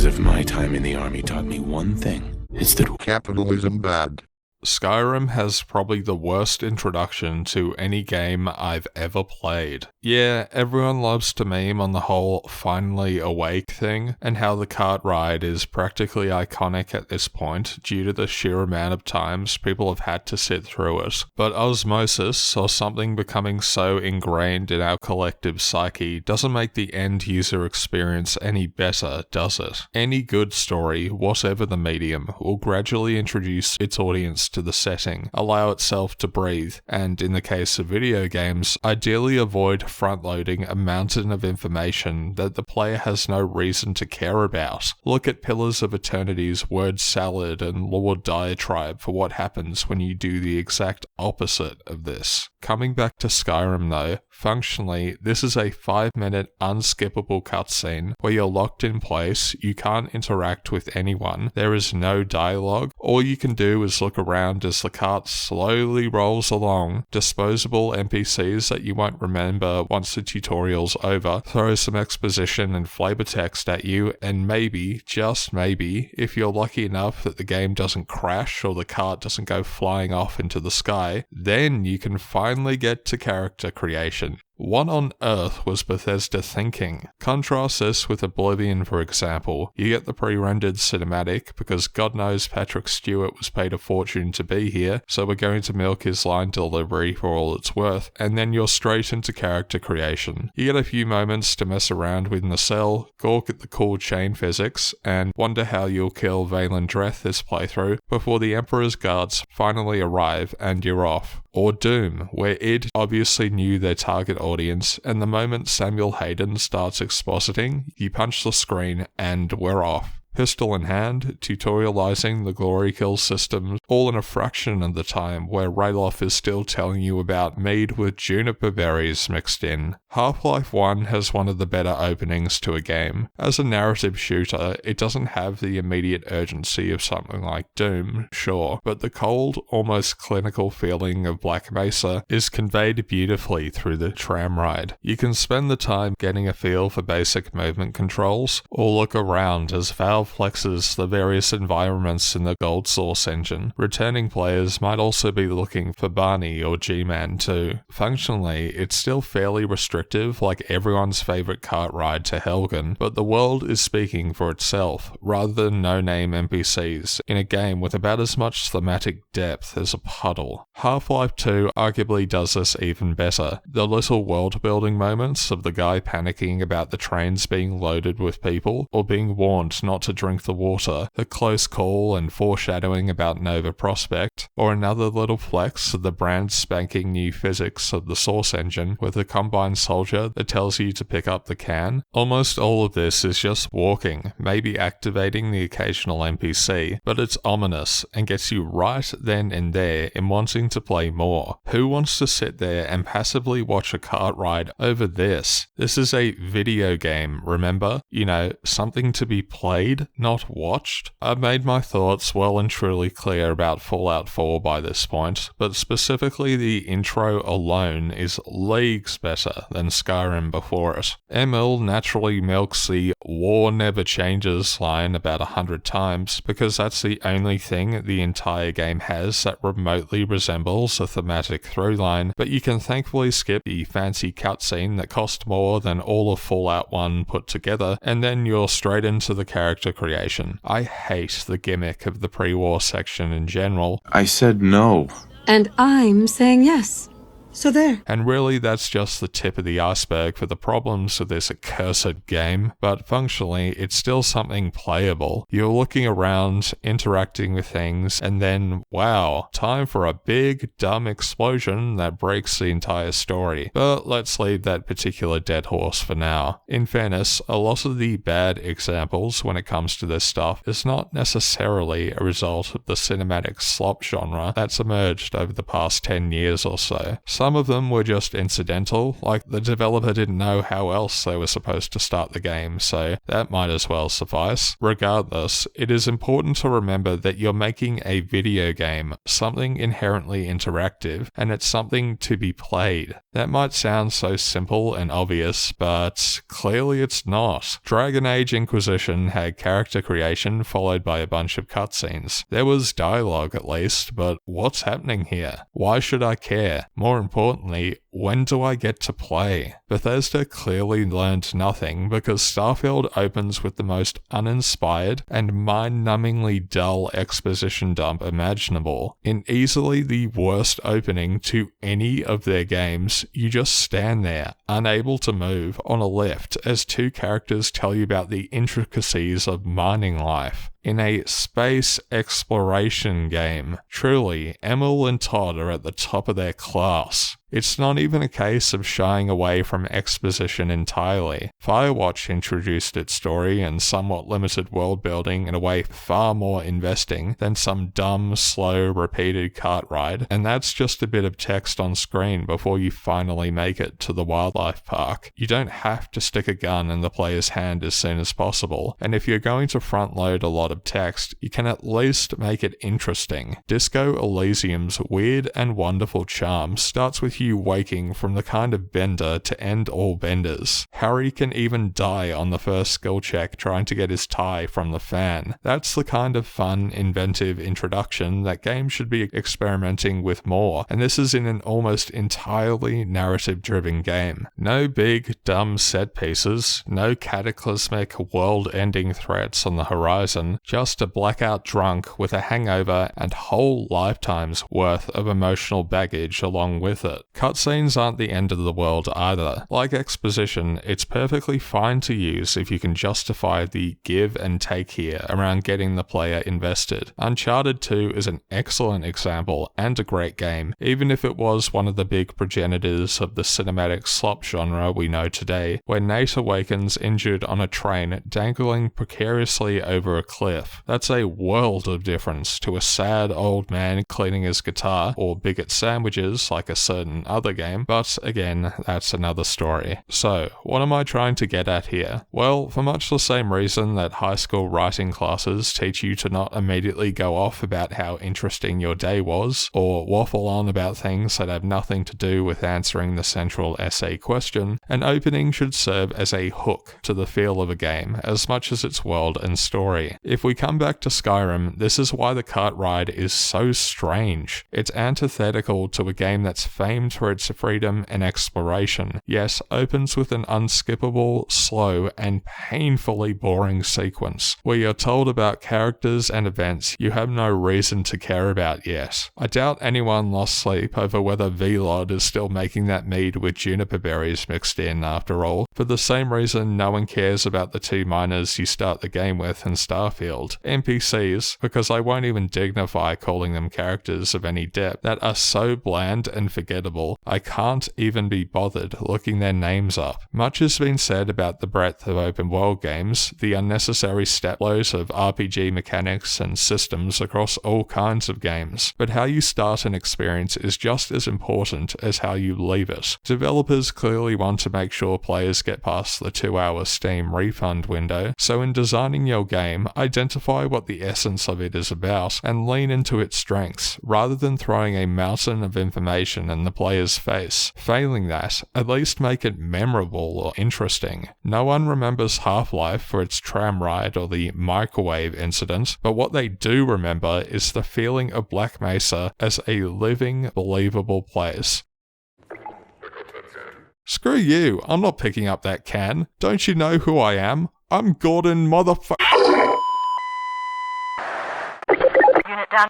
Because if my time in the army taught me one thing, it's that capitalism bad. Skyrim has probably the worst introduction to any game I've ever played. Yeah, everyone loves to meme on the whole finally awake thing, and how the cart ride is practically iconic at this point due to the sheer amount of times people have had to sit through it. But osmosis, or something becoming so ingrained in our collective psyche, doesn't make the end user experience any better, does it? Any good story, whatever the medium, will gradually introduce its audience to the setting, allow itself to breathe, and in the case of video games, ideally avoid front-loading a mountain of information that the player has no reason to care about. Look at Pillars of Eternity's word salad and lore diatribe for what happens when you do the exact opposite of this. Coming back to Skyrim though, functionally, this is a 5-minute unskippable cutscene where you're locked in place, you can't interact with anyone, there is no dialogue, all you can do is look around as the cart slowly rolls along, disposable NPCs that you won't remember once the tutorial's over, throw some exposition and flavor text at you, and maybe, just maybe, if you're lucky enough that the game doesn't crash or the cart doesn't go flying off into the sky, then you can finally get to character creation. What on earth was Bethesda thinking? Contrast this with Oblivion, for example. You get the pre-rendered cinematic because God knows Patrick Stewart was paid a fortune to be here, so we're going to milk his line delivery for all it's worth, and then you're straight into character creation. You get a few moments to mess around with Nacelle, gawk at the cool chain physics, and wonder how you'll kill Valen Dreth this playthrough before the Emperor's guards finally arrive and you're off. Or Doom, where id obviously knew their target audience, and the moment Samuel Hayden starts expositing, you punch the screen and we're off. Pistol in hand, tutorializing the glory kill system, all in a fraction of the time where Ralof is still telling you about mead with juniper berries mixed in. Half-Life 1 has one of the better openings to a game. As a narrative shooter, it doesn't have the immediate urgency of something like Doom, sure, but the cold, almost clinical feeling of Black Mesa is conveyed beautifully through the tram ride. You can spend the time getting a feel for basic movement controls, or look around as Valve flexes the various environments in the Gold Source engine. Returning players might also be looking for Barney or G-Man too. Functionally, it's still fairly restrictive, like everyone's favourite cart ride to Helgen, but the world is speaking for itself, rather than no-name NPCs, in a game with about as much thematic depth as a puddle. Half-Life 2 arguably does this even better. The little world-building moments of the guy panicking about the trains being loaded with people, or being warned not to drink the water, the close call and foreshadowing about Nova Prospect, or another little flex of the brand spanking new physics of the Source engine with a Combine soldier that tells you to pick up the can. Almost all of this is just walking, maybe activating the occasional NPC, but it's ominous and gets you right then and there in wanting to play more. Who wants to sit there and passively watch a cart ride over this? This is a video game, remember? You know, something to be played, not watched. I've made my thoughts well and truly clear about Fallout 4 by this point, but specifically the intro alone is leagues better than Skyrim before it. Emil naturally milks the "war never changes" line about 100 times because that's the only thing the entire game has that remotely resembles a thematic through line, but you can thankfully skip the fancy cutscene that cost more than all of Fallout 1 put together, and then you're straight into the character creation. I hate the gimmick of the pre-war section in general. I said no. And I'm saying yes. So there. And really that's just the tip of the iceberg for the problems of this accursed game, but functionally it's still something playable. You're looking around, interacting with things, and then, wow, time for a big, dumb explosion that breaks the entire story. But let's leave that particular dead horse for now. In fairness, a lot of the bad examples when it comes to this stuff is not necessarily a result of the cinematic slop genre that's emerged over the past 10 years or so. Some of them were just incidental, like the developer didn't know how else they were supposed to start the game, so that might as well suffice. Regardless, it is important to remember that you're making a video game, something inherently interactive, and it's something to be played. That might sound so simple and obvious, but clearly it's not. Dragon Age Inquisition had character creation followed by a bunch of cutscenes. There was dialogue at least, but what's happening here? Why should I care? More importantly, when do I get to play? Bethesda clearly learned nothing because Starfield opens with the most uninspired and mind-numbingly dull exposition dump imaginable. In easily the worst opening to any of their games, you just stand there, unable to move, on a lift as two characters tell you about the intricacies of mining life. In a space exploration game, truly, Emil and Todd are at the top of their class. It's not even a case of shying away from exposition entirely. Firewatch introduced its story and somewhat limited world building in a way far more investing than some dumb, slow, repeated cart ride, and that's just a bit of text on screen before you finally make it to the wildlife park. You don't have to stick a gun in the player's hand as soon as possible, and if you're going to front load a lot of text, you can at least make it interesting. Disco Elysium's weird and wonderful charm starts with you waking from the kind of bender to end all benders. Harry can even die on the first skill check trying to get his tie from the fan. That's the kind of fun, inventive introduction that games should be experimenting with more, and this is in an almost entirely narrative-driven game. No big, dumb set pieces, no cataclysmic, world-ending threats on the horizon, just a blackout drunk with a hangover and whole lifetime's worth of emotional baggage along with it. Cutscenes aren't the end of the world either. Like exposition, it's perfectly fine to use if you can justify the give and take here around getting the player invested. Uncharted 2 is an excellent example and a great game, even if it was one of the big progenitors of the cinematic slop genre we know today, where Nate awakens injured on a train dangling precariously over a cliff. That's a world of difference to a sad old man cleaning his guitar or bigot sandwiches like a certain other game, but again, that's another story. So, what am I trying to get at here? Well, for much the same reason that high school writing classes teach you to not immediately go off about how interesting your day was, or waffle on about things that have nothing to do with answering the central essay question, an opening should serve as a hook to the feel of a game, as much as its world and story. If we come back to Skyrim, this is why the cart ride is so strange. It's antithetical to a game that's famed for its freedom and exploration, yet opens with an unskippable, slow, and painfully boring sequence, where you're told about characters and events you have no reason to care about yet. I doubt anyone lost sleep over whether Vlod is still making that mead with juniper berries mixed in after all, for the same reason no one cares about the two miners you start the game with in Starfield. NPCs, because I won't even dignify calling them characters of any depth, that are so bland and forgettable, I can't even be bothered looking their names up. Much has been said about the breadth of open world games, the unnecessary step loads of RPG mechanics and systems across all kinds of games, but how you start an experience is just as important as how you leave it. Developers clearly want to make sure players get past the 2-hour Steam refund window, so in designing your game, identify what the essence of it is about and lean into its strengths, rather than throwing a mountain of information in the player's face. Failing that, at least make it memorable or interesting. No one remembers Half-Life for its tram ride or the microwave incident, but what they do remember is the feeling of Black Mesa as a living, believable place. Screw you, I'm not picking up that can. Don't you know who I am? I'm Gordon Unit done.